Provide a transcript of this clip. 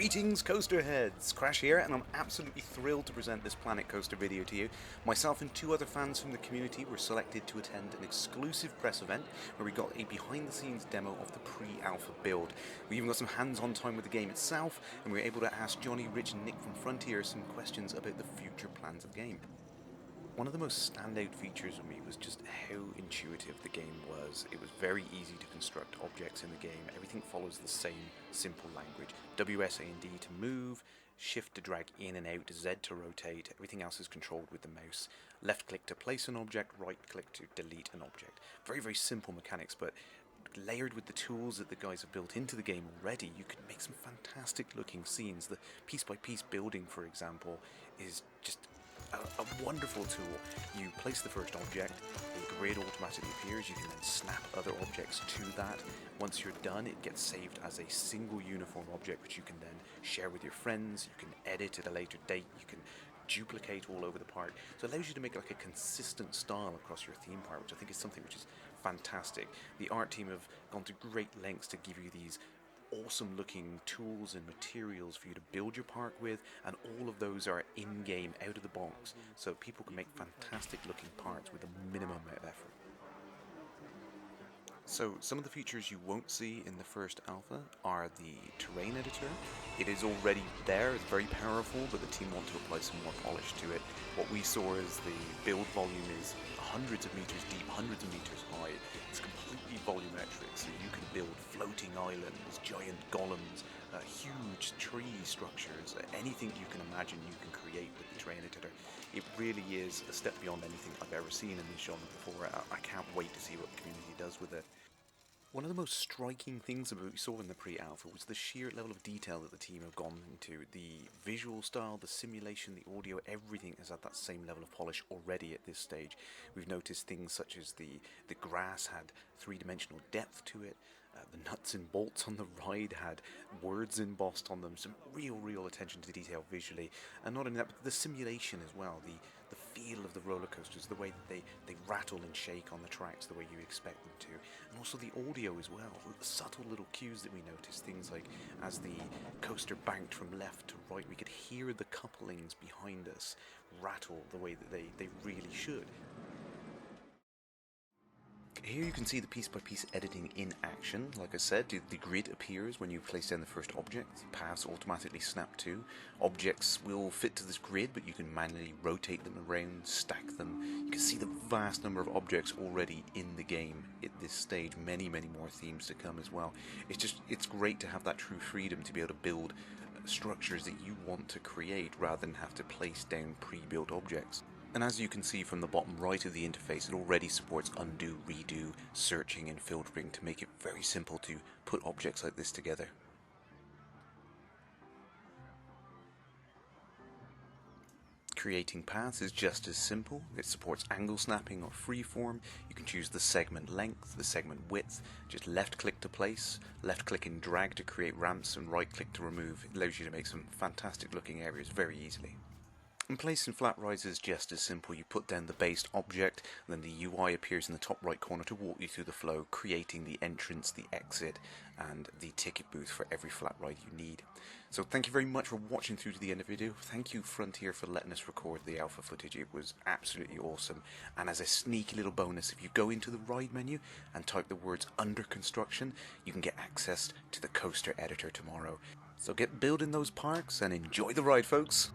Greetings coaster heads, Kerrash here, and I'm absolutely thrilled to present this Planet Coaster video to you. Myself and two other fans from the community were selected to attend an exclusive press event where we got a behind the scenes demo of the pre-alpha build. We even got some hands-on time with the game itself, and we were able to ask Johnny, Rich and Nick from Frontier some questions about the future plans of the game. One of the most standout features for me was just how intuitive the game was. It was very easy to construct objects in the game. Everything follows the same simple language. WSA and D to move, shift to drag in and out, Z to rotate. Everything else is controlled with the mouse. Left click to place an object, right click to delete an object. Very, very simple mechanics, but layered with the tools that the guys have built into the game already, you can make some fantastic looking scenes. The piece by piece building, for example, is just a wonderful tool. You place the first object, the grid automatically appears, you can then snap other objects to that. Once you're done, it gets saved as a single uniform object which you can then share with your friends, you can edit at a later date, you can duplicate all over the park. So it allows you to make like a consistent style across your theme park, which I think is something which is fantastic. The art team have gone to great lengths to give you these awesome looking tools and materials for you to build your park with, and all of those are in-game, out of the box, so people can make fantastic looking parks with a minimum amount of effort. So some of the features you won't see in the first alpha are the terrain editor. It is already there, it's very powerful, but the team want to apply some more polish to it. What we saw is the build volume is hundreds of meters deep, hundreds of meters high. It's completely volumetric, so you can build floating islands, giant golems, huge tree structures, anything you can imagine you can create with the terrain editor. It really is a step beyond anything I've ever seen in this genre before. I can't wait to see what the community does with it. One of the most striking things about what we saw in the pre-alpha was the sheer level of detail that the team have gone into. The visual style, the simulation, the audio, everything is at that same level of polish already at this stage. We've noticed things such as the grass had three-dimensional depth to it, the nuts and bolts on the ride had words embossed on them, some real attention to detail visually, and not only that, but the simulation as well, the feel of the roller coasters, the way that they rattle and shake on the tracks the way you expect them to, and also the audio as well, the subtle little cues that we noticed, things like as the coaster banked from left to right, we could hear the couplings behind us rattle the way that they really should. Here you can see the piece-by-piece editing in action. Like I said, the grid appears when you place down the first object. Paths automatically snap to. Objects will fit to this grid, but you can manually rotate them around, stack them. You can see the vast number of objects already in the game at this stage. Many more themes to come as well. It's great to have that true freedom to be able to build structures that you want to create rather than have to place down pre-built objects. And as you can see from the bottom right of the interface, it already supports undo, redo, searching and filtering to make it very simple to put objects like this together. Creating paths is just as simple. It supports angle snapping or freeform. You can choose the segment length, the segment width, just left click to place, left click and drag to create ramps, and right click to remove. It allows you to make some fantastic looking areas very easily. And placing flat rides is just as simple. You put down the based object, and then the UI appears in the top right corner to walk you through the flow, creating the entrance, the exit, and the ticket booth for every flat ride you need. So thank you very much for watching through to the end of the video. Thank you Frontier for letting us record the alpha footage. It was absolutely awesome. And as a sneaky little bonus, if you go into the ride menu and type the words under construction, you can get access to the coaster editor tomorrow. So get building those parks and enjoy the ride, folks.